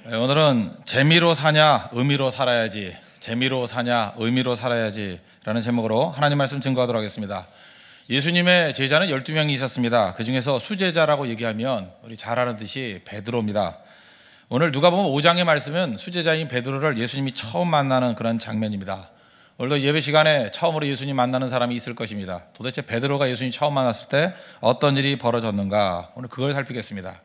오늘은 재미로 사냐 의미로 살아야지, 재미로 사냐 의미로 살아야지 라는 제목으로 하나님 말씀 증거하도록 하겠습니다. 예수님의 제자는 12명이 있었습니다. 그 중에서 수제자라고 얘기하면 우리 잘 아는 듯이 베드로입니다. 오늘 누가복음 5장의 말씀은 수제자인 베드로를 예수님이 처음 만나는 그런 장면입니다. 오늘도 예배 시간에 처음으로 예수님 만나는 사람이 있을 것입니다. 도대체 베드로가 예수님 처음 만났을 때 어떤 일이 벌어졌는가, 오늘 그걸 살피겠습니다.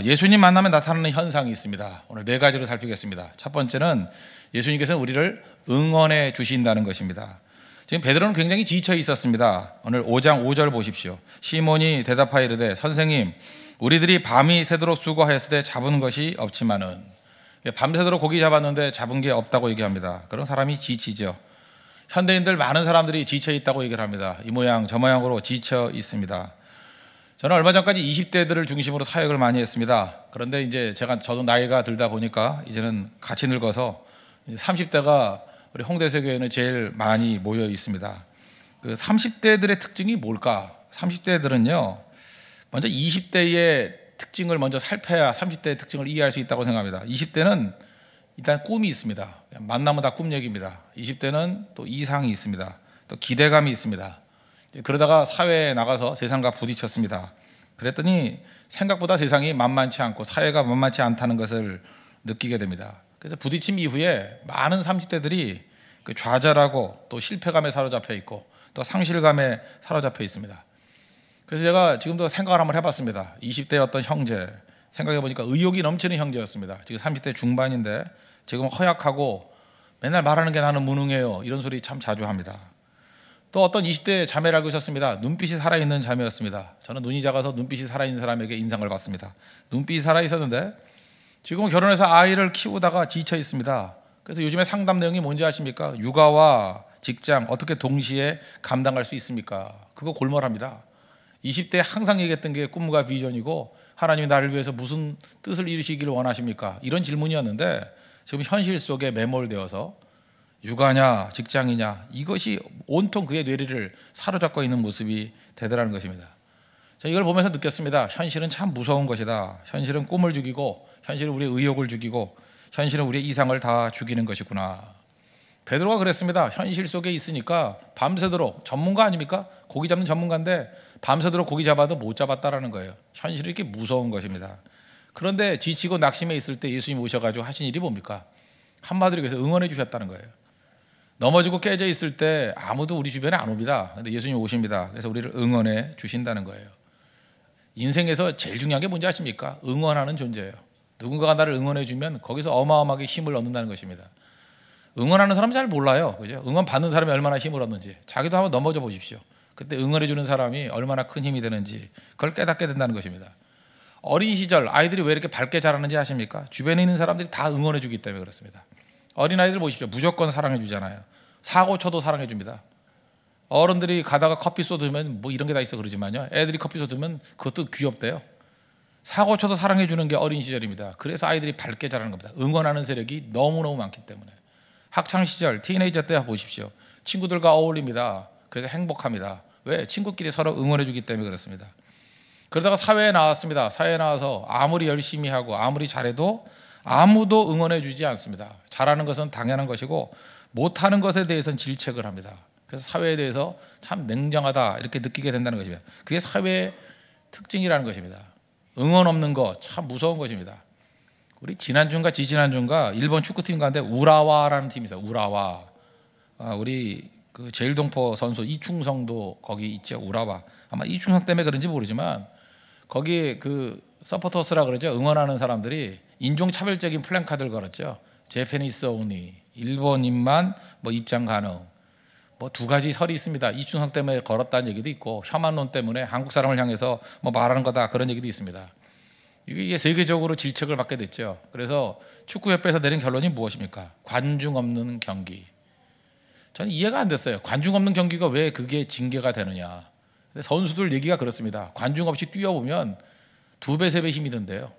예수님 만나면 나타나는 현상이 있습니다. 오늘 네 가지로 살피겠습니다. 첫 번째는 예수님께서는 우리를 응원해 주신다는 것입니다. 지금 베드로는 굉장히 지쳐 있었습니다. 오늘 5장 5절 보십시오. 시몬이 대답하여 이르되 선생님, 우리들이 밤이 새도록 수고하였으되 잡은 것이 없지만은, 밤새도록 고기 잡았는데 잡은 게 없다고 얘기합니다. 그런 사람이 지치죠. 현대인들 많은 사람들이 지쳐 있다고 얘기를 합니다. 이 모양 저 모양으로 지쳐 있습니다. 저는 얼마 전까지 20대들을 중심으로 사역을 많이 했습니다. 그런데 이제 저도 나이가 들다 보니까 이제는 같이 늙어서 30대가 우리 홍대세교회는 제일 많이 모여 있습니다. 그 30대들의 특징이 뭘까? 30대들은요, 먼저 20대의 특징을 먼저 살펴야 30대의 특징을 이해할 수 있다고 생각합니다. 20대는 일단 꿈이 있습니다. 만나면 다 꿈 얘기입니다. 20대는 또 이상이 있습니다. 또 기대감이 있습니다. 그러다가 사회에 나가서 세상과 부딪혔습니다. 그랬더니 생각보다 세상이 만만치 않고 사회가 만만치 않다는 것을 느끼게 됩니다. 그래서 부딪힘 이후에 많은 30대들이 좌절하고 또 실패감에 사로잡혀 있고 또 상실감에 사로잡혀 있습니다. 그래서 제가 지금도 생각을 한번 해봤습니다. 20대의 어떤 형제, 생각해보니까 의욕이 넘치는 형제였습니다. 지금 30대 중반인데 지금 허약하고 맨날 말하는 게 나는 무능해요, 이런 소리 참 자주 합니다. 또 어떤 20대 자매를 알고 있었습니다. 눈빛이 살아있는 자매였습니다. 저는 눈이 작아서 눈빛이 살아있는 사람에게 인상을 받습니다. 눈빛이 살아있었는데 지금은 결혼해서 아이를 키우다가 지쳐 있습니다. 그래서 요즘에 상담 내용이 뭔지 아십니까? 육아와 직장 어떻게 동시에 감당할 수 있습니까? 그거 골몰합니다. 20대에 항상 얘기했던 게 꿈과 비전이고, 하나님이 나를 위해서 무슨 뜻을 이루시기를 원하십니까? 이런 질문이었는데 지금 현실 속에 매몰되어서 육아냐 직장이냐, 이것이 온통 그의 뇌리를 사로잡고 있는 모습이 되더라는 것입니다. 이걸 보면서 느꼈습니다. 현실은 참 무서운 것이다. 현실은 꿈을 죽이고, 현실은 우리의 의욕을 죽이고, 현실은 우리의 이상을 다 죽이는 것이구나. 베드로가 그랬습니다. 현실 속에 있으니까 밤새도록, 전문가 아닙니까? 고기 잡는 전문가인데 밤새도록 고기 잡아도 못 잡았다라는 거예요. 현실이 이렇게 무서운 것입니다. 그런데 지치고 낙심해 있을 때 예수님 오셔가지고 하신 일이 뭡니까? 한마디로 해서 응원해 주셨다는 거예요. 넘어지고 깨져 있을 때 아무도 우리 주변에 안 옵니다. 그런데 예수님 오십니다. 그래서 우리를 응원해 주신다는 거예요. 인생에서 제일 중요한 게 뭔지 아십니까? 응원하는 존재예요. 누군가가 나를 응원해 주면 거기서 어마어마하게 힘을 얻는다는 것입니다. 응원하는 사람은 잘 몰라요, 그죠? 응원 받는 사람이 얼마나 힘을 얻는지. 자기도 한번 넘어져 보십시오. 그때 응원해 주는 사람이 얼마나 큰 힘이 되는지 그걸 깨닫게 된다는 것입니다. 어린 시절 아이들이 왜 이렇게 밝게 자라는지 아십니까? 주변에 있는 사람들이 다 응원해 주기 때문에 그렇습니다. 어린아이들 보십시오. 무조건 사랑해 주잖아요. 사고 쳐도 사랑해 줍니다. 어른들이 가다가 커피 쏟으면 뭐 이런 게 다 있어 그러지만요, 애들이 커피 쏟으면 그것도 귀엽대요. 사고 쳐도 사랑해 주는 게 어린 시절입니다. 그래서 아이들이 밝게 자라는 겁니다. 응원하는 세력이 너무너무 많기 때문에. 학창 시절, 티네이저 때 보십시오. 친구들과 어울립니다. 그래서 행복합니다. 왜? 친구끼리 서로 응원해 주기 때문에 그렇습니다. 그러다가 사회에 나왔습니다. 사회에 나와서 아무리 열심히 하고 아무리 잘해도 아무도 응원해 주지 않습니다. 잘하는 것은 당연한 것이고 못하는 것에 대해서는 질책을 합니다. 그래서 사회에 대해서 참 냉정하다 이렇게 느끼게 된다는 것입니다. 그게 사회의 특징이라는 것입니다. 응원 없는 거 참 무서운 것입니다. 우리 지난주인가 지지난주인가 일본 축구팀 가는데 우라와라는 팀이 있어요. 우라와. 우리 그 제일동포 선수 이충성도 거기 있죠. 우라와. 아마 이충성 때문에 그런지 모르지만 거기 그 서포터스라 그러죠. 응원하는 사람들이 인종차별적인 플랜카드를 걸었죠. 제페니스 오니, 일본인만 뭐 입장 가능. 뭐 두 가지 설이 있습니다. 이충성 때문에 걸었다는 얘기도 있고, 혐한론 때문에 한국 사람을 향해서 뭐 말하는 거다 그런 얘기도 있습니다. 이게 세계적으로 질책을 받게 됐죠. 그래서 축구협회에서 내린 결론이 무엇입니까? 관중 없는 경기. 저는 이해가 안 됐어요. 관중 없는 경기가 왜 그게 징계가 되느냐. 선수들 얘기가 그렇습니다. 관중 없이 뛰어보면 2배, 3배 힘이 든대요.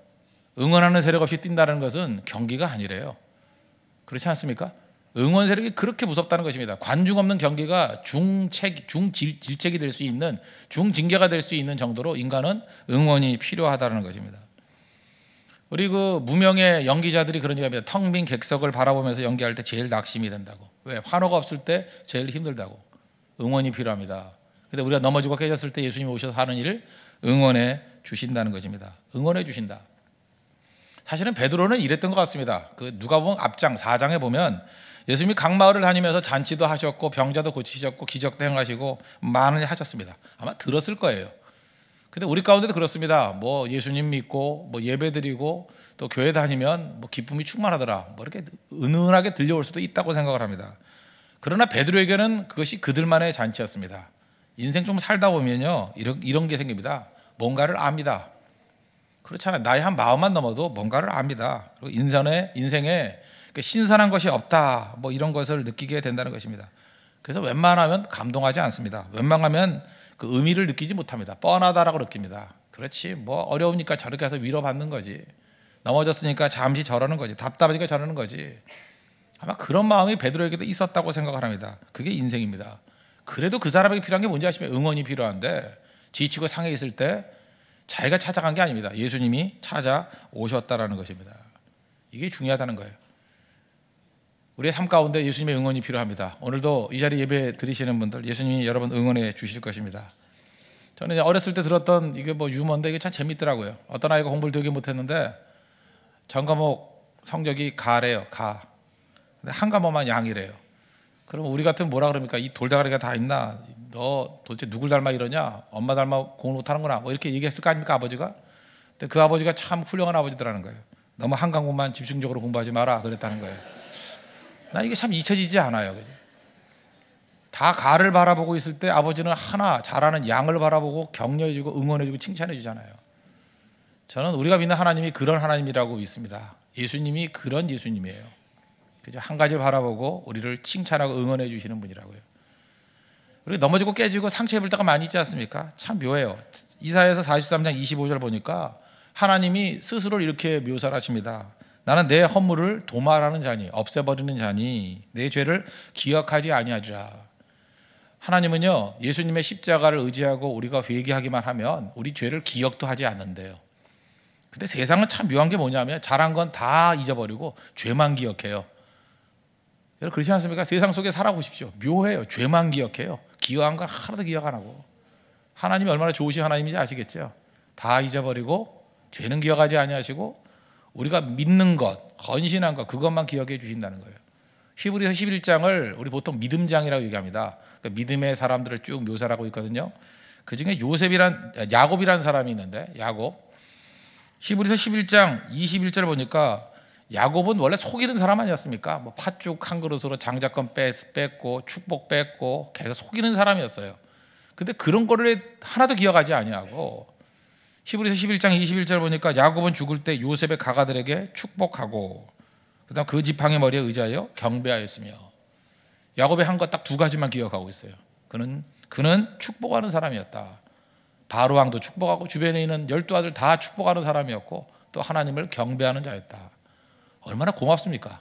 응원하는 세력 없이 뛴다는 것은 경기가 아니래요. 그렇지 않습니까? 응원 세력이 그렇게 무섭다는 것입니다. 관중 없는 경기가 중질책이 될 수 있는, 중징계가 될 수 있는 정도로 인간은 응원이 필요하다는 것입니다. 우리 그 무명의 연기자들이 그런 얘기합니다. 텅 빈 객석을 바라보면서 연기할 때 제일 낙심이 된다고. 왜? 환호가 없을 때 제일 힘들다고. 응원이 필요합니다. 근데 우리가 넘어지고 깨졌을 때 예수님이 오셔서 하는 일을 응원해 주신다는 것입니다. 응원해 주신다. 사실은 베드로는 이랬던 것 같습니다. 그 누가복음 앞장 4장에 보면 예수님이 각 마을을 다니면서 잔치도 하셨고 병자도 고치셨고 기적도 행하시고 많은 일 하셨습니다. 아마 들었을 거예요. 근데 우리 가운데도 그렇습니다. 뭐 예수님 믿고 뭐 예배드리고 또 교회 다니면 뭐 기쁨이 충만하더라. 뭐 이렇게 은은하게 들려올 수도 있다고 생각을 합니다. 그러나 베드로에게는 그것이 그들만의 잔치였습니다. 인생 좀 살다 보면요 이런 게 생깁니다. 뭔가를 압니다. 그렇잖아요. 나이 한 40만 넘어도 뭔가를 압니다. 그리고 인생에 신선한 것이 없다. 뭐 이런 것을 느끼게 된다는 것입니다. 그래서 웬만하면 감동하지 않습니다. 웬만하면 그 의미를 느끼지 못합니다. 뻔하다라고 느낍니다. 그렇지 뭐 어려우니까 저렇게 해서 위로받는 거지. 넘어졌으니까 잠시 저러는 거지. 답답하니까 저러는 거지. 아마 그런 마음이 베드로에게도 있었다고 생각을 합니다. 그게 인생입니다. 그래도 그 사람에게 필요한 게 뭔지 아시면 응원이 필요한데 지치고 상해 있을 때 자기가 찾아간 게 아닙니다. 예수님이 찾아오셨다라는 것입니다. 이게 중요하다는 거예요. 우리의 삶 가운데 예수님의 응원이 필요합니다. 오늘도 이 자리 예배 드리시는 분들 예수님이 여러분 응원해 주실 것입니다. 저는 어렸을 때 들었던 이게 뭐 유머인데 이게 참 재밌더라고요. 어떤 아이가 공부를 되게 못했는데 전 과목 성적이 가래요. 가. 근데 한 과목만 양이래요. 그럼 우리 같으면 뭐라 그럽니까? 이 돌다가리가 다 있나? 너 도대체 누굴 닮아 이러냐? 엄마 닮아 공부 못하는구나. 뭐 이렇게 얘기했을 거 아닙니까 아버지가? 근데 그 아버지가 참 훌륭한 아버지더라는 거예요. 너무 한 과목만 집중적으로 공부하지 마라 그랬다는 거예요. 나 이게 참 잊혀지지 않아요. 그죠? 다 가를 바라보고 있을 때 아버지는 하나 잘하는 양을 바라보고 격려해주고 응원해주고 칭찬해주잖아요. 저는 우리가 믿는 하나님이 그런 하나님이라고 믿습니다. 예수님이 그런 예수님이에요. 그죠? 한 가지를 바라보고 우리를 칭찬하고 응원해 주시는 분이라고요. 우리 넘어지고 깨지고 상처 입을 때가 많이 있지 않습니까? 참 묘해요. 이사야서 43장 25절 보니까 하나님이 스스로 이렇게 묘사를 하십니다. 나는 내 허물을 도말하는 자니 없애버리는 자니 내 죄를 기억하지 아니하리라. 하나님은요 예수님의 십자가를 의지하고 우리가 회개하기만 하면 우리 죄를 기억도 하지 않는데요. 근데 세상은 참 묘한 게 뭐냐면 잘한 건 다 잊어버리고 죄만 기억해요. 여러분 그렇지 않습니까? 세상 속에 살아보십시오. 묘해요. 죄만 기억해요. 기억한 건 하나도 기억 안 하고. 하나님이 얼마나 좋으신 하나님인지 아시겠죠? 다 잊어버리고 죄는 기억하지 아니하시고 우리가 믿는 것, 헌신한 것 그것만 기억해 주신다는 거예요. 히브리서 11장을 우리 보통 믿음장이라고 얘기합니다. 그러니까 믿음의 사람들을 쭉 묘사를 하고 있거든요. 그중에 야곱이라는 사람이 있는데 야곱 히브리서 11장 21절 보니까 야곱은 원래 속이는 사람 아니었습니까? 뭐 팥죽 한 그릇으로 장자권 뺐고 축복 뺐고 계속 속이는 사람이었어요. 근데 그런 거를 하나도 기억하지 아니하고 히브리서 11장 21절 보니까 야곱은 죽을 때 요셉의 가가들에게 축복하고 그다음 그 지팡이 머리에 의지하여 경배하였으며 야곱이 한 것 딱 두 가지만 기억하고 있어요. 그는 축복하는 사람이었다. 바로 왕도 축복하고 주변에 있는 12아들 다 축복하는 사람이었고 또 하나님을 경배하는 자였다. 얼마나 고맙습니까?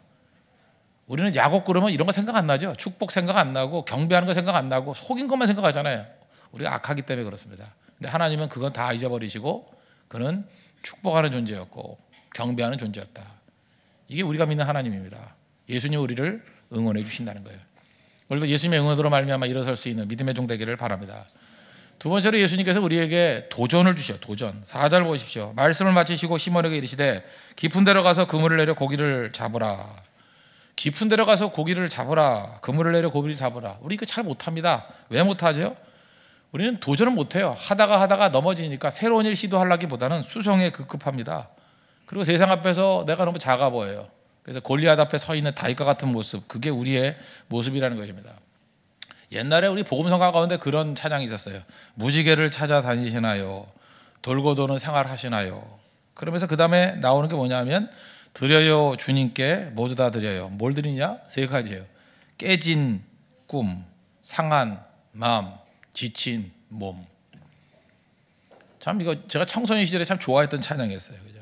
우리는 야곱 그러면 이런 거 생각 안 나죠. 축복 생각 안 나고 경배하는 거 생각 안 나고 속인 것만 생각하잖아요. 우리가 악하기 때문에 그렇습니다. 근데 하나님은 그건 다 잊어버리시고 그는 축복하는 존재였고 경배하는 존재였다. 이게 우리가 믿는 하나님입니다. 예수님 우리를 응원해 주신다는 거예요. 오늘도 예수님의 응원으로 말미암아 일어설 수 있는 믿음의 종 되기를 바랍니다. 두 번째로 예수님께서 우리에게 도전을 주셔. 도전. 4절 보십시오. 말씀을 마치시고 시몬에게 이르시되 깊은 데로 가서 그물을 내려 고기를 잡으라. 깊은 데로 가서 고기를 잡으라. 그물을 내려 고기를 잡으라. 우리 이거 잘 못합니다. 왜 못하죠? 우리는 도전을 못해요. 하다가 넘어지니까 새로운 일 시도하려기보다는 수성에 급급합니다. 그리고 세상 앞에서 내가 너무 작아 보여요. 그래서 골리앗 앞에 서 있는 다윗과 같은 모습, 그게 우리의 모습이라는 것입니다. 옛날에 우리 복음성가 가운데 그런 찬양이 있었어요. 무지개를 찾아다니시나요? 돌고 도는 생활하시나요? 그러면서 그 다음에 나오는 게 뭐냐면 드려요 주님께 모두 다 드려요. 뭘 드리냐? 세 가지예요. 깨진 꿈, 상한 마음, 지친 몸. 참 이거 제가 청소년 시절에 참 좋아했던 찬양이었어요. 그죠?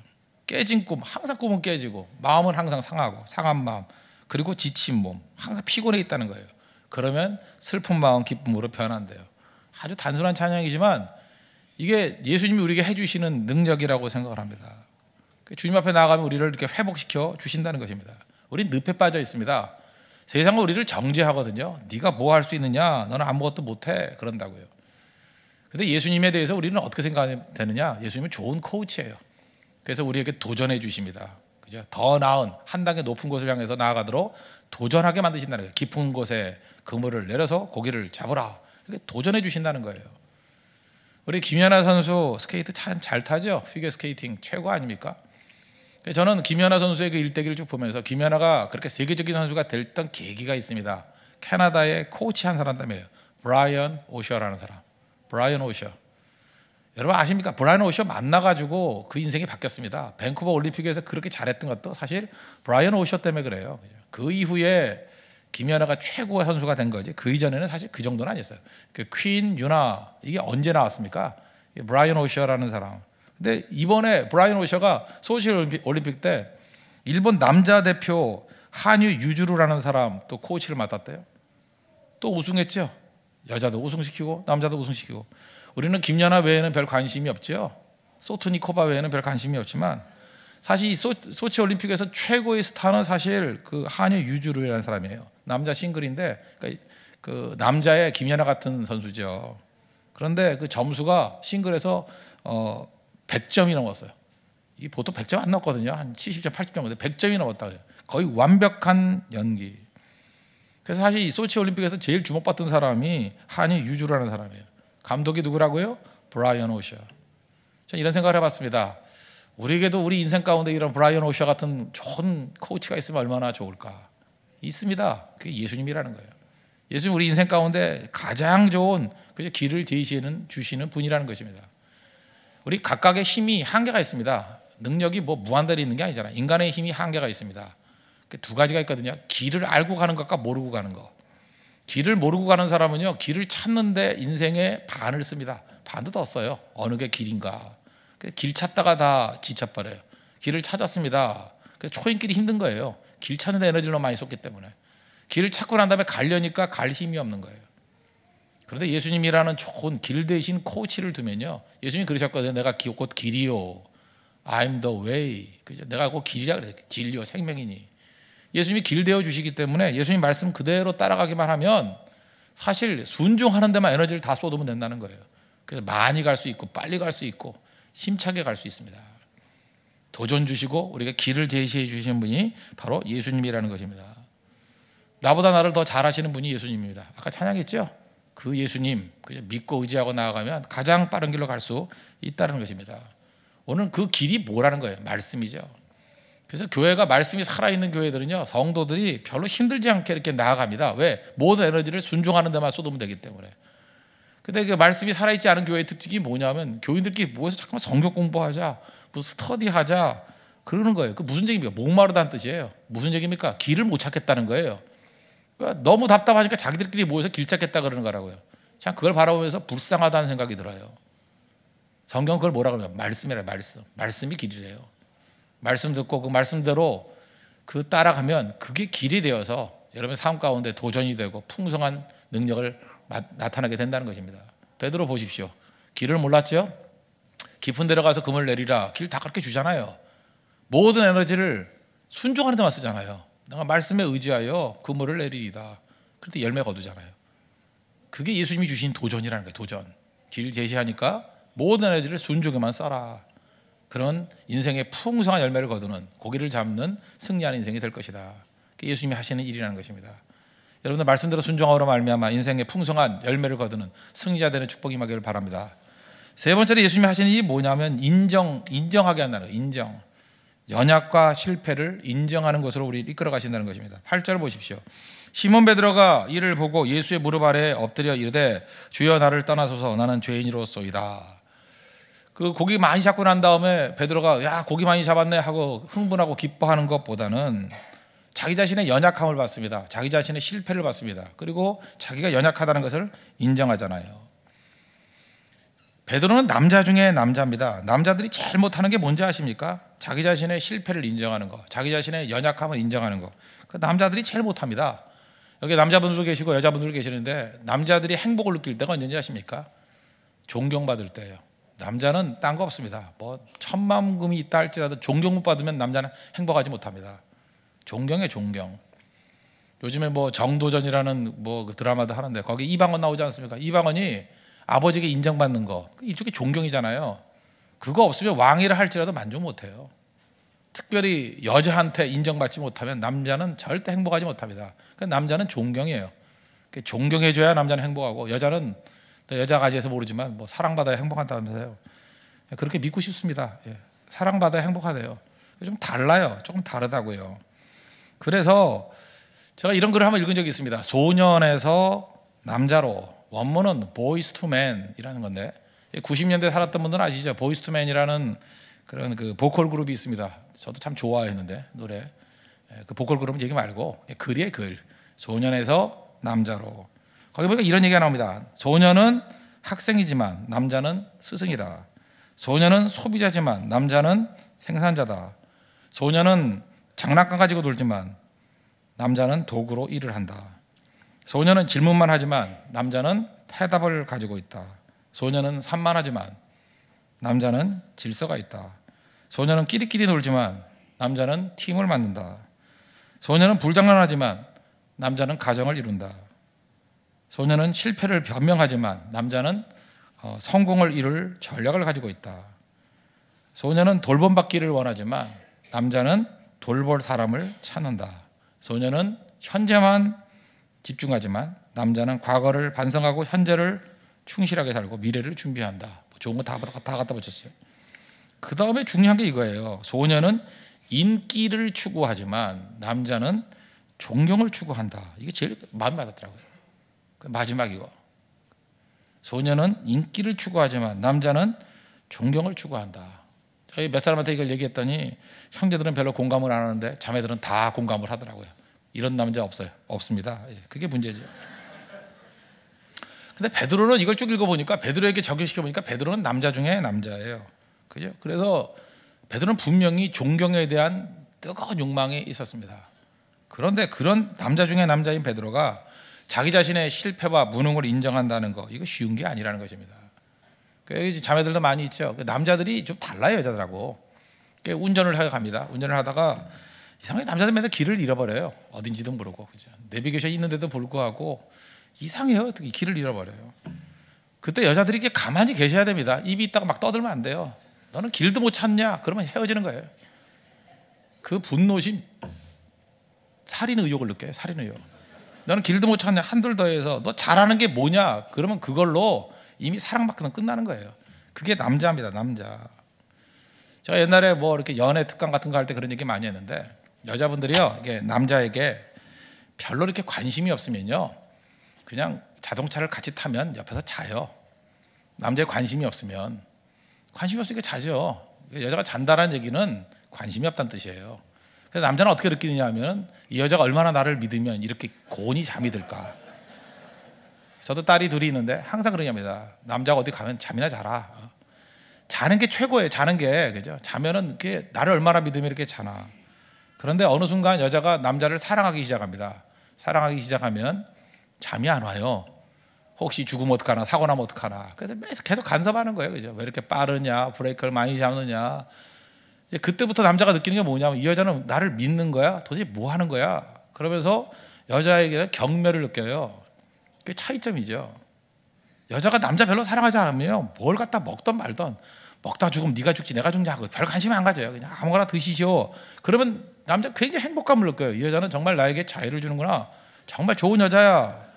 깨진 꿈, 항상 꿈은 깨지고 마음은 항상 상하고 상한 마음 그리고 지친 몸, 항상 피곤해 있다는 거예요. 그러면 슬픈 마음 기쁨으로 변한대요. 아주 단순한 찬양이지만 이게 예수님이 우리에게 해주시는 능력이라고 생각을 합니다. 주님 앞에 나아가면 우리를 이렇게 회복시켜 주신다는 것입니다. 우리는 늪에 빠져 있습니다. 세상은 우리를 정죄하거든요. 네가 뭐 할 수 있느냐? 너는 아무것도 못해. 그런다고요. 근데 예수님에 대해서 우리는 어떻게 생각되느냐? 예수님은 좋은 코치예요. 그래서 우리에게 도전해 주십니다. 그죠? 더 나은 한 단계 높은 곳을 향해서 나아가도록 도전하게 만드신다는 거예요. 깊은 곳에 그물을 내려서 고기를 잡으라. 이렇게 도전해 주신다는 거예요. 우리 김연아 선수 스케이트 참 잘 타죠? 피겨 스케이팅 최고 아닙니까? 저는 김연아 선수의 그 일대기를 쭉 보면서 김연아가 그렇게 세계적인 선수가 됐던 계기가 있습니다. 캐나다의 코치 한 사람이에요. 브라이언 오셔라는 사람. 브라이언 오셔. 여러분 아십니까? 브라이언 오셔 만나가지고 그 인생이 바뀌었습니다. 밴쿠버 올림픽에서 그렇게 잘했던 것도 사실 브라이언 오셔 때문에 그래요. 그 이후에 김연아가 최고의 선수가 된 거지. 그 이전에는 사실 그 정도는 아니었어요. 그 퀸 유나 이게 언제 나왔습니까? 브라이언 오셔라는 사람. 근데 이번에 브라이언 오셔가 소치 올림픽 때 일본 남자 대표 한유 유주루라는 사람 또 코치를 맡았대요. 또 우승했죠. 여자도 우승시키고 남자도 우승시키고. 우리는 김연아 외에는 별 관심이 없죠. 소트니코바 외에는 별 관심이 없지만 사실 이 소치 올림픽에서 최고의 스타는 사실 그 한유 유주루라는 사람이에요. 남자 싱글인데 그러니까 그 남자의 김연아 같은 선수죠. 그런데 그 점수가 싱글에서 100점이 넘었어요. 이 보통 100점 안 넘거든요. 한 70점, 80점, 100점이 넘었다. 거의 완벽한 연기. 그래서 사실 이 소치 올림픽에서 제일 주목받던 사람이 한유 유주라는 사람이에요. 감독이 누구라고요? 브라이언 오셔. 저는 이런 생각을 해봤습니다. 우리에게도 우리 인생 가운데 이런 브라이언 오셔 같은 좋은 코치가 있으면 얼마나 좋을까. 있습니다. 그게 예수님이라는 거예요. 예수님 우리 인생 가운데 가장 좋은 길을 주시는 분이라는 것입니다. 우리 각각의 힘이 한계가 있습니다. 능력이 뭐 무한대로 있는 게 아니잖아요. 인간의 힘이 한계가 있습니다. 두 가지가 있거든요. 길을 알고 가는 것과 모르고 가는 것. 길을 모르고 가는 사람은요, 길을 찾는데 인생의 반을 씁니다. 반도 더 써요. 어느 게 길인가. 길 찾다가 다 지쳐버려요. 길을 찾았습니다. 그래서 초인길이 힘든 거예요. 길 찾는 데 에너지를 너무 많이 쏟기 때문에. 길을 찾고 난 다음에 가려니까 갈 힘이 없는 거예요. 그런데 예수님이라는 좋은 길 대신 코치를 두면요, 예수님이 그러셨거든요. 내가 곧 길이요, I'm the way. 그죠? 내가 곧 길이라 그래요. 진리요, 생명이니. 예수님이 길 되어 주시기 때문에 예수님 말씀 그대로 따라가기만 하면 사실 순종하는 데만 에너지를 다 쏟으면 된다는 거예요. 그래서 많이 갈 수 있고 빨리 갈 수 있고 힘차게 갈 수 있습니다. 도전 주시고 우리가 길을 제시해 주시는 분이 바로 예수님이라는 것입니다. 나보다 나를 더 잘하시는 분이 예수님입니다. 아까 찬양했죠? 그 예수님 믿고 의지하고 나아가면 가장 빠른 길로 갈 수 있다는 것입니다. 오늘 그 길이 뭐라는 거예요? 말씀이죠. 그래서 교회가 말씀이 살아있는 교회들은요, 성도들이 별로 힘들지 않게 이렇게 나아갑니다. 왜? 모든 에너지를 순종하는 데만 쏟으면 되기 때문에. 근데 그 말씀이 살아있지 않은 교회의 특징이 뭐냐면 교인들끼리 모여서 잠깐만 성경 공부하자, 뭐 스터디하자 그러는 거예요. 그 무슨 얘기입니까? 목마르다는 뜻이에요. 무슨 얘기입니까? 길을 못 찾겠다는 거예요. 그러니까 너무 답답하니까 자기들끼리 모여서 길 찾겠다 그러는 거라고요. 참 그걸 바라보면서 불쌍하다는 생각이 들어요. 성경 그걸 뭐라 그러냐? 말씀이래요. 말씀이 길이래요. 말씀 듣고 그 말씀대로 그 따라가면 그게 길이 되어서 여러분의 삶 가운데 도전이 되고 풍성한 능력을 나타나게 된다는 것입니다. 베드로 보십시오. 길을 몰랐죠? 깊은 데로 가서 금을 내리라. 길 다 그렇게 주잖아요. 모든 에너지를 순종하는 데만 쓰잖아요. 내가 말씀에 의지하여 그물을 내리리다. 그런데 열매 거두잖아요. 그게 예수님이 주신 도전이라는 거예요. 도전. 길 제시하니까 모든 에너지를 순종에만 써라. 그런 인생의 풍성한 열매를 거두는, 고기를 잡는 승리하는 인생이 될 것이다. 그게 예수님이 하시는 일이라는 것입니다. 여러분들 말씀대로 순종하므로 말미암아 인생의 풍성한 열매를 거두는 승리자 되는 축복이 임하기를 바랍니다. 세 번째로 예수님이 하시는 일이 뭐냐면 인정하게 한다는 거예요. 인정. 연약과 실패를 인정하는 것으로 우리를 이끌어 가신다는 것입니다. 8절 보십시오. 시몬 베드로가 이를 보고 예수의 무릎 아래에 엎드려 이르되 주여 나를 떠나소서 나는 죄인이로소이다. 그 고기 많이 잡고 난 다음에 베드로가 야 고기 많이 잡았네 하고 흥분하고 기뻐하는 것보다는 자기 자신의 연약함을 봤습니다. 자기 자신의 실패를 봤습니다. 그리고 자기가 연약하다는 것을 인정하잖아요. 베드로는 남자 중에 남자입니다. 남자들이 제일 못하는 게 뭔지 아십니까? 자기 자신의 실패를 인정하는 거, 자기 자신의 연약함을 인정하는 거. 그 남자들이 제일 못합니다. 여기 남자분들도 계시고 여자분들도 계시는데 남자들이 행복을 느낄 때가 언제인지 아십니까? 존경받을 때예요. 남자는 딴 거 없습니다. 뭐 천만금이 있다 할지라도 존경 못 받으면 남자는 행복하지 못합니다. 존경해, 존경. 요즘에 뭐 정도전이라는 뭐 그 드라마도 하는데 거기 이방원 나오지 않습니까? 이방원이 아버지에게 인정받는 거, 이쪽이 존경이잖아요. 그거 없으면 왕이라 할지라도 만족 못해요. 특별히 여자한테 인정받지 못하면 남자는 절대 행복하지 못합니다. 남자는 존경이에요. 존경해줘야 남자는 행복하고, 여자는 여자 가지에서 모르지만 뭐 사랑받아야 행복한다면서요. 그렇게 믿고 싶습니다. 예. 사랑받아야 행복하대요. 좀 달라요. 조금 다르다고요. 그래서 제가 이런 글을 한번 읽은 적이 있습니다. 소년에서 남자로, 원문은 보이스 투 맨이라는 건데 90년대 살았던 분들은 아시죠? 보이스 투 맨이라는 그런 그 보컬 그룹이 있습니다. 저도 참 좋아했는데 노래. 그 보컬 그룹은 얘기 말고 글이에요, 글. 소년에서 남자로. 거기 보니까 이런 얘기가 나옵니다. 소년은 학생이지만 남자는 스승이다. 소년은 소비자지만 남자는 생산자다. 소년은 장난감 가지고 놀지만 남자는 도구로 일을 한다. 소년은 질문만 하지만 남자는 해답을 가지고 있다. 소년은 산만하지만 남자는 질서가 있다. 소년은 끼리끼리 놀지만 남자는 팀을 만든다. 소년은 불장난하지만 남자는 가정을 이룬다. 소년은 실패를 변명하지만 남자는 성공을 이룰 전략을 가지고 있다. 소년은 돌봄받기를 원하지만 남자는 돌볼 사람을 찾는다. 소년은 현재만 집중하지만 남자는 과거를 반성하고 현재를 충실하게 살고 미래를 준비한다. 좋은 거 다 갖다 붙였어요. 그 다음에 중요한 게 이거예요. 소년은 인기를 추구하지만 남자는 존경을 추구한다. 이게 제일 마음에 와닿더라고요. 마지막 이거. 소년은 인기를 추구하지만 남자는 존경을 추구한다. 저희 몇 사람한테 이걸 얘기했더니 형제들은 별로 공감을 안 하는데 자매들은 다 공감을 하더라고요. 이런 남자 없어요. 없습니다. 그게 문제죠. 근데 베드로는 이걸 쭉 읽어보니까, 베드로에게 적용시켜보니까 베드로는 남자 중에 남자예요. 그죠? 그래서 베드로는 분명히 존경에 대한 뜨거운 욕망이 있었습니다. 그런데 그런 남자 중에 남자인 베드로가 자기 자신의 실패와 무능을 인정한다는 거, 이거 쉬운 게 아니라는 것입니다. 여기 자매들도 많이 있죠. 남자들이 좀 달라요, 여자들하고. 운전을 하러 갑니다. 운전을 하다가 이상하게 남자들 맨날 길을 잃어버려요. 어딘지도 모르고. 그죠? 내비게이션 있는데도 불구하고 이상해요. 어떻게 길을 잃어버려요. 그때 여자들이 이렇게 가만히 계셔야 됩니다. 입이 있다가 막 떠들면 안 돼요. 너는 길도 못 찾냐? 그러면 헤어지는 거예요. 그 분노심, 살인 의욕을 느껴요. 살인 의욕. 너는 길도 못 찾냐? 한둘 더해서 너 잘하는 게 뭐냐? 그러면 그걸로 이미 사랑받고는 끝나는 거예요. 그게 남자입니다. 남자. 제가 옛날에 뭐 이렇게 연애 특강 같은 거 할 때 그런 얘기 많이 했는데, 여자분들이요, 이게 남자에게 별로 이렇게 관심이 없으면요, 그냥 자동차를 같이 타면 옆에서 자요. 남자에 관심이 없으면, 관심이 없으니까 자죠. 여자가 잔다는 얘기는 관심이 없다는 뜻이에요. 그래서 남자는 어떻게 느끼느냐 하면, 이 여자가 얼마나 나를 믿으면 이렇게 곤히 잠이 들까. 저도 딸이 둘이 있는데 항상 그런 얘기합니다. 남자가 어디 가면 잠이나 자라. 자는 게 최고예요. 자는 게, 그죠? 자면은 이렇게 나를 얼마나 믿으면 이렇게 자나. 그런데 어느 순간 여자가 남자를 사랑하기 시작합니다. 사랑하기 시작하면 잠이 안 와요. 혹시 죽으면 어떡하나, 사고 나면 어떡하나. 그래서 계속 간섭하는 거예요, 그죠? 왜 이렇게 빠르냐, 브레이크를 많이 잡느냐. 이제 그때부터 남자가 느끼는 게 뭐냐면, 이 여자는 나를 믿는 거야? 도대체 뭐 하는 거야? 그러면서 여자에게 경멸을 느껴요. 그게 차이점이죠. 여자가 남자 별로 사랑하지 않으면 뭘 갖다 먹던 말던, 먹다 죽으면 네가 죽지 내가 죽냐 하고 별 관심 안 가져요. 그냥 아무거나 드시죠. 그러면 남자 굉장히 행복감을 느껴요. 이 여자는 정말 나에게 자유를 주는구나. 정말 좋은 여자야.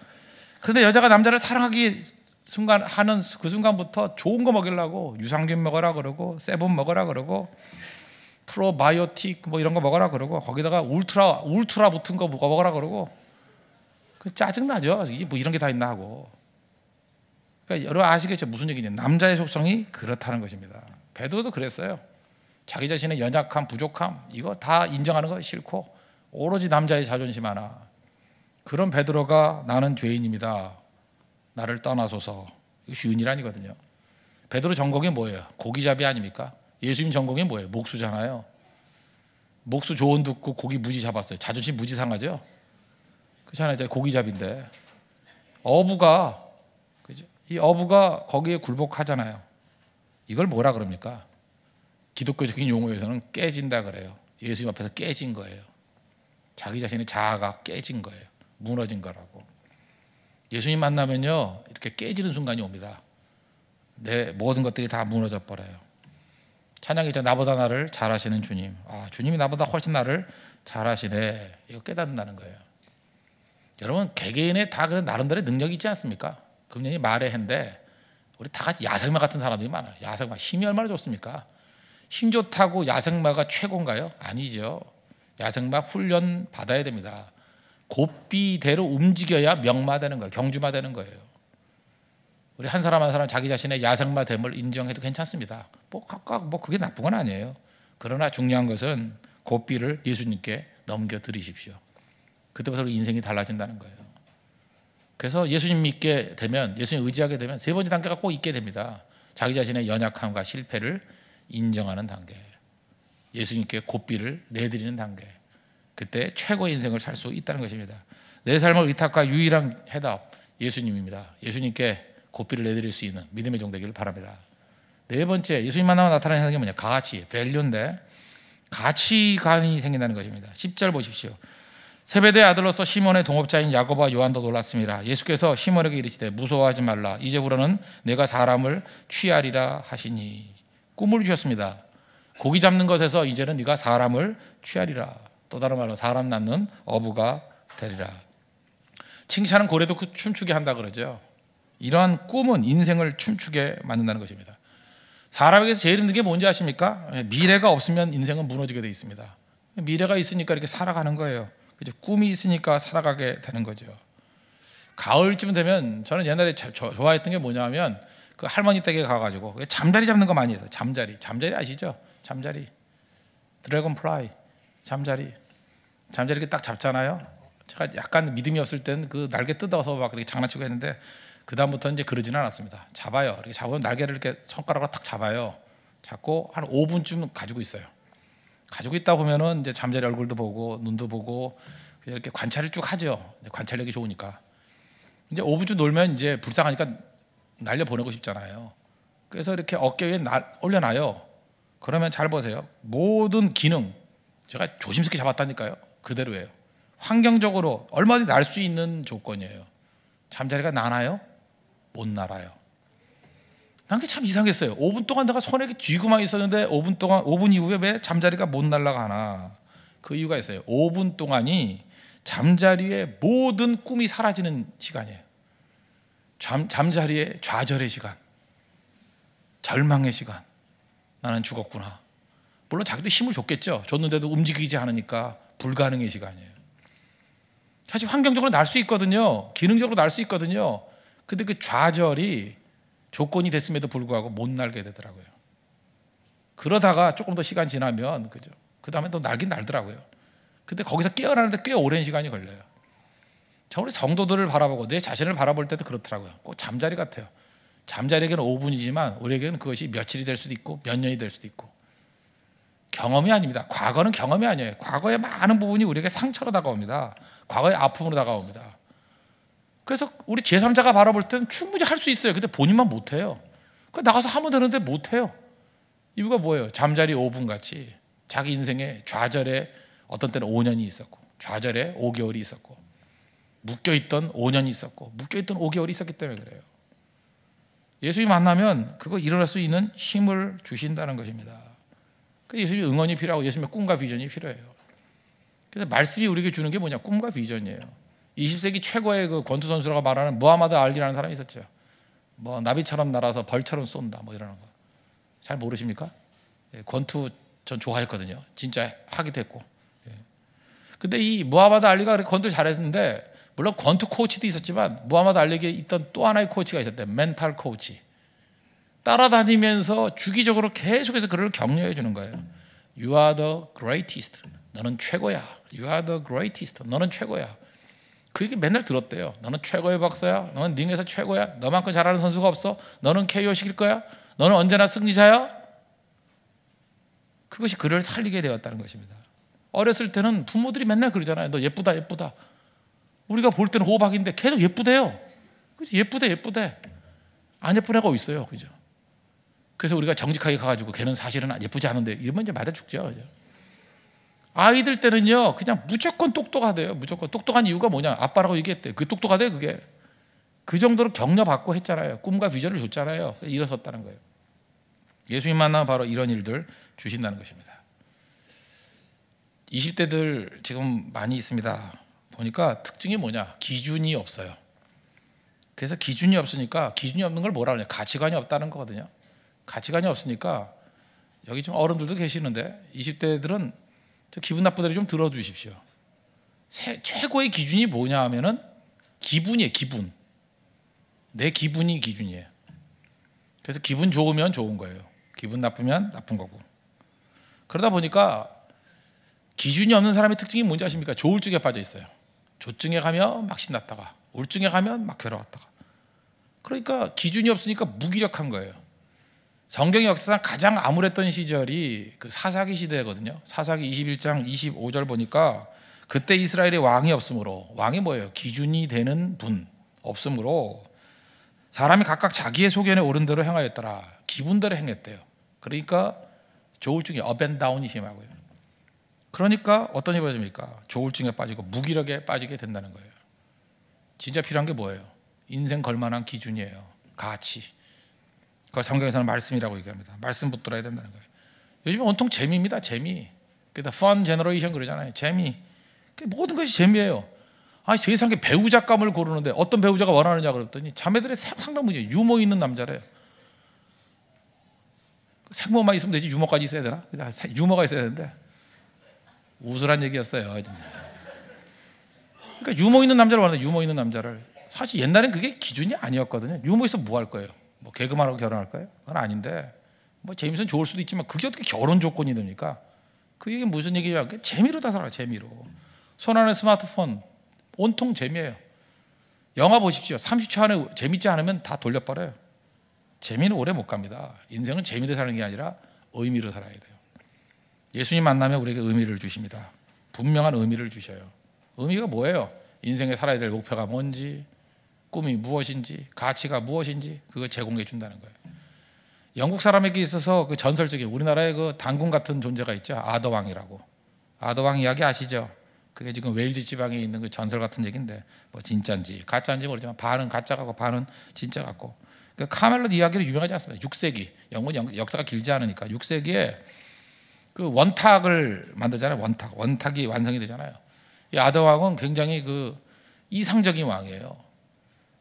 그런데 여자가 남자를 사랑하기 순간 하는 그 순간부터 좋은 거 먹이려고 유산균 먹어라 그러고, 세븐 먹어라 그러고, 프로바이오틱 뭐 이런 거 먹어라 그러고, 거기다가 울트라 붙은 거 먹어라 그러고, 그 짜증 나죠. 이게 뭐 이런 게 다 있나 하고. 그러니까 여러분 아시겠죠? 무슨 얘기냐면 남자의 속성이 그렇다는 것입니다. 베드로도 그랬어요. 자기 자신의 연약함, 부족함 이거 다 인정하는 거 싫고 오로지 남자의 자존심 하나. 그런 베드로가 나는 죄인입니다. 나를 떠나소서. 이거 쉬운 일 아니거든요. 베드로 전공이 뭐예요? 고기잡이 아닙니까? 예수님 전공이 뭐예요? 목수잖아요. 목수 조언 듣고 고기 무지 잡았어요. 자존심 무지 상하죠? 그렇잖아요. 고기잡인데 어부가, 그죠? 이 어부가 거기에 굴복하잖아요. 이걸 뭐라 그럽니까? 기독교적인 용어에서는 깨진다 그래요. 예수님 앞에서 깨진 거예요. 자기 자신의 자아가 깨진 거예요. 무너진 거라고. 예수님 만나면요, 이렇게 깨지는 순간이 옵니다. 내 모든 것들이 다 무너져 버려요. 찬양이죠. 나보다 나를 잘하시는 주님. 아, 주님이 나보다 훨씬 나를 잘하시네. 이거 깨닫는다는 거예요. 여러분, 개개인의 다 그런 나름대로의 능력이 있지 않습니까? 금년이 말의 해인데 우리 다 같이 야생마 같은 사람들이 많아요. 야생마 힘이 얼마나 좋습니까? 힘 좋다고 야생마가 최고인가요? 아니죠. 야생마 훈련 받아야 됩니다. 고삐대로 움직여야 명마되는 거예요. 경주마되는 거예요. 우리 한 사람 한 사람 자기 자신의 야생마 됨을 인정해도 괜찮습니다. 뭐 각각 뭐 그게 나쁜 건 아니에요. 그러나 중요한 것은 고삐를 예수님께 넘겨드리십시오. 그때부터 인생이 달라진다는 거예요. 그래서 예수님 믿게 되면, 예수님 의지하게 되면 세 번째 단계가 꼭 있게 됩니다. 자기 자신의 연약함과 실패를 인정하는 단계, 예수님께 고삐를 내드리는 단계. 그때 최고의 인생을 살 수 있다는 것입니다. 내 삶을 의탁과 유일한 해답 예수님입니다. 예수님께 고삐를 내드릴 수 있는 믿음의 종 되기를 바랍니다. 네 번째, 예수님 만나면 나타나는 게 뭐냐? 가치, 밸류인데 가치관이 생긴다는 것입니다. 10절 보십시오. 세베대의 아들로서 시몬의 동업자인 야고보와 요한도 놀랐습니다. 예수께서 시몬에게 이르시되 무서워하지 말라. 이제부로는 내가 사람을 취하리라 하시니. 꿈을 주셨습니다. 고기 잡는 것에서 이제는 네가 사람을 취하리라. 또 다른 말로 사람 낳는 어부가 되리라. 칭찬은 고래도 춤추게 한다 그러죠. 이러한 꿈은 인생을 춤추게 만든다는 것입니다. 사람에게서 제일 힘든 게 뭔지 아십니까? 미래가 없으면 인생은 무너지게 되어 있습니다. 미래가 있으니까 이렇게 살아가는 거예요. 꿈이 있으니까 살아가게 되는 거죠. 가을쯤 되면 저는 옛날에 좋아했던 게 뭐냐면 그 할머니 댁에 가가지고 잠자리 잡는 거 많이 했어요. 잠자리 아시죠? 잠자리, 드래곤 플라이, 잠자리 이렇게 딱 잡잖아요. 제가 약간 믿음이 없을 때는 그 날개 뜯어서 막 그렇게 장난치고 했는데 그 다음부터는 이제 그러지는 않았습니다. 잡아요. 이렇게 잡으면 날개를 이렇게 손가락으로 딱 잡아요. 잡고 한 5분쯤 가지고 있어요. 가지고 있다 보면은 이제 잠자리 얼굴도 보고 눈도 보고 이렇게 관찰을 쭉 하죠. 관찰력이 좋으니까. 이제 5분쯤 놀면 이제 불쌍하니까 날려 보내고 싶잖아요. 그래서 이렇게 어깨 위에 올려놔요. 그러면 잘 보세요. 모든 기능 제가 조심스럽게 잡았다니까요. 그대로예요. 환경적으로 얼마든지 날 수 있는 조건이에요. 잠자리가 나나요? 못 날아요. 난 그게 참 이상했어요. 5분 동안 내가 손에 쥐고만 있었는데 5분 이후에 왜 잠자리가 못 날아가나? 그 이유가 있어요. 5분 동안이 잠자리의 모든 꿈이 사라지는 시간이에요. 잠자리의 좌절의 시간, 절망의 시간. 나는 죽었구나. 물론 자기도 힘을 줬겠죠. 줬는데도 움직이지 않으니까 불가능의 시간이에요. 사실 환경적으로 날 수 있거든요. 기능적으로 날 수 있거든요. 근데 그 좌절이 조건이 됐음에도 불구하고 못 날게 되더라고요. 그러다가 조금 더 시간 지나면 그죠? 그 다음에 또 날긴 날더라고요. 근데 거기서 깨어나는데 꽤 오랜 시간이 걸려요. 저 우리 성도들을 바라보고 내 자신을 바라볼 때도 그렇더라고요. 꼭 잠자리 같아요. 잠자리에게는 5분이지만 우리에게는 그것이 며칠이 될 수도 있고 몇 년이 될 수도 있고. 경험이 아닙니다. 과거는 경험이 아니에요. 과거의 많은 부분이 우리에게 상처로 다가옵니다. 과거의 아픔으로 다가옵니다. 그래서 우리 제3자가 바라볼 때는 충분히 할 수 있어요. 근데 본인만 못해요. 나가서 하면 되는데 못해요. 이유가 뭐예요? 잠자리 5분 같이 자기 인생에 좌절에 어떤 때는 5년이 있었고 좌절에 5개월이 있었고 묶여있던 5년이 있었고 묶여있던 5개월이 있었기 때문에 그래요. 예수님 만나면 그거 일어날 수 있는 힘을 주신다는 것입니다. 그래서 예수님의 응원이 필요하고 예수님의 꿈과 비전이 필요해요. 그래서 말씀이 우리에게 주는 게 뭐냐? 꿈과 비전이에요. 20세기 최고의 그 권투 선수라고 말하는 무하마드 알리라는 사람이 있었죠. 뭐 나비처럼 날아서 벌처럼 쏜다 뭐 이러는 거. 잘 모르십니까? 권투 전 좋아했거든요. 진짜 하기도 했고. 근데 이 무하마드 알리가 그렇게 권투 잘했는데 물론 권투 코치도 있었지만 무하마드 알리에게 있던 또 하나의 코치가 있었대요. 멘탈 코치. 따라다니면서 주기적으로 계속해서 그를 격려해 주는 거예요. You are the greatest. 너는 최고야. You are the greatest. 너는 최고야. 그 얘기 맨날 들었대요. 너는 최고의 박사야. 너는 링에서 최고야. 너만큼 잘하는 선수가 없어. 너는 KO 시킬 거야. 너는 언제나 승리자야. 그것이 그를 살리게 되었다는 것입니다. 어렸을 때는 부모들이 맨날 그러잖아요. 너 예쁘다 예쁘다. 우리가 볼 때는 호박인데 계속 예쁘대요. 예쁘대. 안 예쁜 애가 어디 있어요. 그죠? 그래서 우리가 정직하게 가가지고 걔는 사실은 예쁘지 않은데 이러면 이제 맞아 죽죠. 아이들 때는요 그냥 무조건 똑똑하대요. 무조건 똑똑한 이유가 뭐냐? 아빠라고 얘기했대. 그 똑똑하대 그게. 그 정도로 격려받고 했잖아요. 꿈과 비전을 줬잖아요. 일어섰다는 거예요. 예수님 만나면 바로 이런 일들 주신다는 것입니다. 20대들 지금 많이 있습니다. 보니까 특징이 뭐냐? 기준이 없어요. 그래서 기준이 없으니까, 기준이 없는 걸 뭐라 그러냐? 가치관이 없다는 거거든요. 가치관이 없으니까 여기 좀 어른들도 계시는데 20대들은 기분 나쁘더라도 좀 들어주십시오. 최고의 기준이 뭐냐 하면은 기분이에요. 기분. 내 기분이 기준이에요. 그래서 기분 좋으면 좋은 거예요. 기분 나쁘면 나쁜 거고. 그러다 보니까 기준이 없는 사람의 특징이 뭔지 아십니까? 조울증에 빠져 있어요. 조증에 가면 막 신났다가 우울증에 가면 막 괴로웠다가. 그러니까 기준이 없으니까 무기력한 거예요. 성경의 역사상 가장 암울했던 시절이 그 사사기 시대거든요. 사사기 21장 25절 보니까 그때 이스라엘에 왕이 없으므로, 왕이 뭐예요? 기준이 되는 분 없으므로 사람이 각각 자기의 소견에 오른 대로 행하였더라. 기분대로 행했대요. 그러니까 조울증이 업앤다운이 심하고요. 그러니까 어떤 일이 벌어집니까? 조울증에 빠지고 무기력에 빠지게 된다는 거예요. 진짜 필요한 게 뭐예요? 인생 걸만한 기준이에요. 가치. 그걸 성경에서는 말씀이라고 얘기합니다. 말씀 붙들어야 된다는 거예요. 요즘은 온통 재미입니다. 재미. 그래서 fun generation 그러잖아요. 재미. 모든 것이 재미예요. 아니 세상에 배우자감을 고르는데 어떤 배우자가 원하느냐 그랬더니 자매들의 상당 문제. 유머 있는 남자래요. 생모만 있으면 되지 유머까지 있어야 되나? 유머가 있어야 되는데 우스란 얘기였어요. 그러니까 유머 있는 남자를 원하는데 유머 있는 남자를. 사실 옛날엔 그게 기준이 아니었거든요. 유머 있으면 뭐 할 거예요? 뭐 개그만하고 결혼할 거예요? 그건 아닌데 뭐 재미있으면 좋을 수도 있지만 그게 어떻게 결혼 조건이 됩니까? 그 얘기 무슨 얘기냐? 재미로 다 살아. 재미로. 손 안에 스마트폰 온통 재미예요. 영화 보십시오. 30초 안에 재밌지 않으면 다 돌려버려요. 재미는 오래 못 갑니다. 인생은 재미로 사는 게 아니라 의미로 살아야 돼요. 예수님 만나면 우리에게 의미를 주십니다. 분명한 의미를 주셔요. 의미가 뭐예요? 인생에 살아야 될 목표가 뭔지, 꿈이 무엇인지, 가치가 무엇인지 그걸 제공해 준다는 거예요. 영국 사람에게 있어서 그 전설적인 우리나라의 그 단군 같은 존재가 있죠. 아더왕이라고. 아더왕 이야기 아시죠? 그게 지금 웨일즈 지방에 있는 그 전설 같은 얘기인데 뭐 진짜인지 가짜인지 모르지만 반은 가짜 같고 반은 진짜 같고. 그 카멜롯 이야기로 유명하지 않습니까? 6세기 영국 역사가 길지 않으니까 6세기에 그 원탁을 만들잖아요. 원탁이 완성이 되잖아요. 이 아더왕은 굉장히 그 이상적인 왕이에요.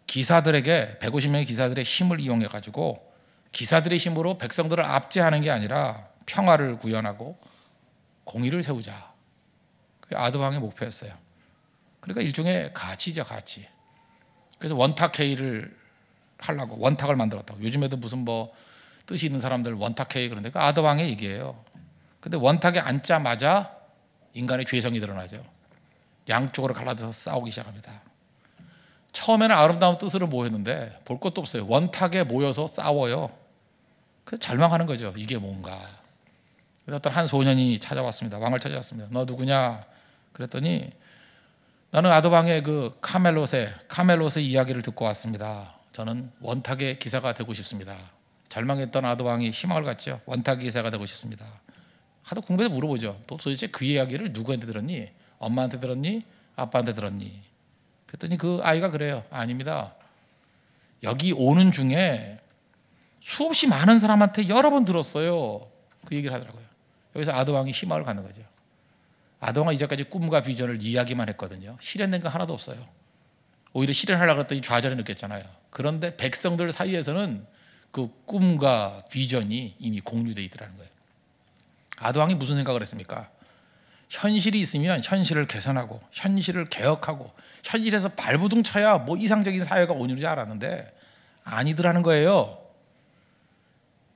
기사들에게 150명의 기사들의 힘을 이용해 가지고 기사들의 힘으로 백성들을 압제하는 게 아니라 평화를 구현하고 공의를 세우자. 그게 아더왕의 목표였어요. 그러니까 일종의 가치죠, 가치. 그래서 원탁회의를 하려고 원탁을 만들었다고. 요즘에도 무슨 뭐 뜻이 있는 사람들 원탁회의 그런데 그 아더왕의 얘기예요. 근데 원탁에 앉자마자 인간의 죄성이 드러나죠. 양쪽으로 갈라져서 싸우기 시작합니다. 처음에는 아름다운 뜻으로 모였는데 볼 것도 없어요. 원탁에 모여서 싸워요. 그래서 절망하는 거죠. 이게 뭔가. 그래서 어떤 한 소년이 찾아왔습니다. 왕을 찾아왔습니다. 너 누구냐? 그랬더니 나는 아더왕의 그 카멜롯의 이야기를 듣고 왔습니다. 저는 원탁의 기사가 되고 싶습니다. 절망했던 아더왕이 희망을 갖죠. 원탁의 기사가 되고 싶습니다. 하도 궁금해서 물어보죠. 또 도대체 그 이야기를 누구한테 들었니? 엄마한테 들었니? 아빠한테 들었니? 그랬더니 그 아이가 그래요. 아닙니다. 여기 오는 중에 수없이 많은 사람한테 여러 번 들었어요. 그 얘기를 하더라고요. 여기서 아더왕이 희망을 갖는 거죠. 아더왕은 이제까지 꿈과 비전을 이야기만 했거든요. 실현된 거 하나도 없어요. 오히려 실현하려고 했더니 좌절을 느꼈잖아요. 그런데 백성들 사이에서는 그 꿈과 비전이 이미 공유되어 있더라는 거예요. 아더왕이 무슨 생각을 했습니까? 현실이 있으면 현실을 개선하고 현실을 개혁하고 현실에서 발부둥 쳐야 뭐 이상적인 사회가 오는 줄 알았는데 아니더라는 거예요.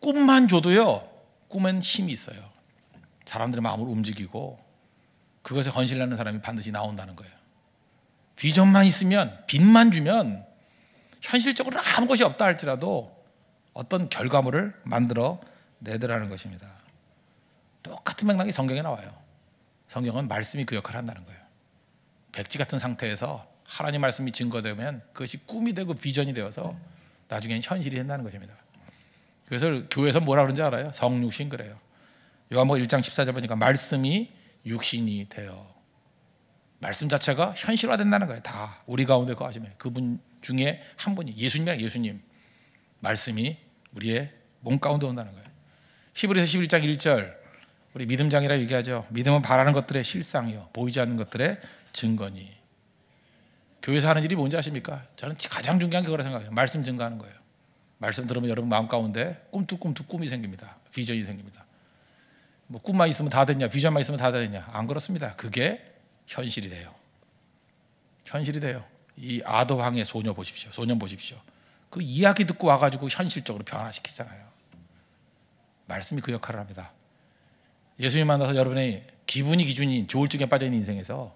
꿈만 줘도요, 꿈엔 힘이 있어요. 사람들의 마음을 움직이고 그것에 헌신하는 사람이 반드시 나온다는 거예요. 비전만 있으면, 빛만 주면 현실적으로 아무것이 없다 할지라도 어떤 결과물을 만들어 내더라는 것입니다. 똑같은 맥락이 성경에 나와요. 성경은 말씀이 그 역할을 한다는 거예요. 백지 같은 상태에서 하나님 말씀이 증거되면 그것이 꿈이 되고 비전이 되어서 나중엔 현실이 된다는 것입니다. 그것을 교회에서 뭐라 그러는지 알아요? 성육신 그래요. 요한복음 1장 14절 보니까 말씀이 육신이 되어. 말씀 자체가 현실화된다는 거예요. 다 우리 가운데 거하시면 그분 중에 한 분이 예수님이랑 예수님 말씀이 우리의 몸 가운데 온다는 거예요. 히브리서 11장 1절 우리 믿음장이라 얘기하죠. 믿음은 바라는 것들의 실상이요 보이지 않는 것들의 증거니. 교회에서 하는 일이 뭔지 아십니까? 저는 가장 중요한 게 그거라 생각해요. 말씀 증거하는 거예요. 말씀 들으면 여러분 마음 가운데 꿈뚝꿈뚝 꿈이 생깁니다. 비전이 생깁니다. 뭐 꿈만 있으면 다 됐냐, 비전만 있으면 다 되느냐? 안 그렇습니다. 그게 현실이 돼요. 현실이 돼요. 이 아도왕의 소녀 보십시오. 소년 보십시오. 그 이야기 듣고 와가지고 현실적으로 변화시키잖아요. 말씀이 그 역할을 합니다. 예수님 만나서 여러분의 기준이 조울증에 빠져있는 인생에서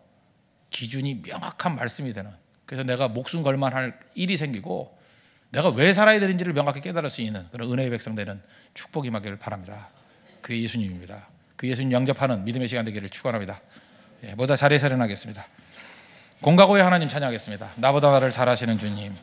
기준이 명확한 말씀이 되는, 그래서 내가 목숨 걸만할 일이 생기고 내가 왜 살아야 되는지를 명확히 깨달을 수 있는 그런 은혜의 백성 되는 축복이 임하기를 바랍니다. 그게 예수님입니다. 그 예수님 영접하는 믿음의 시간 되기를 축원합니다. 모두 자리에 서련하겠습니다. 공과 고의 하나님 찬양하겠습니다. 나보다 나를 잘 아시는 주님,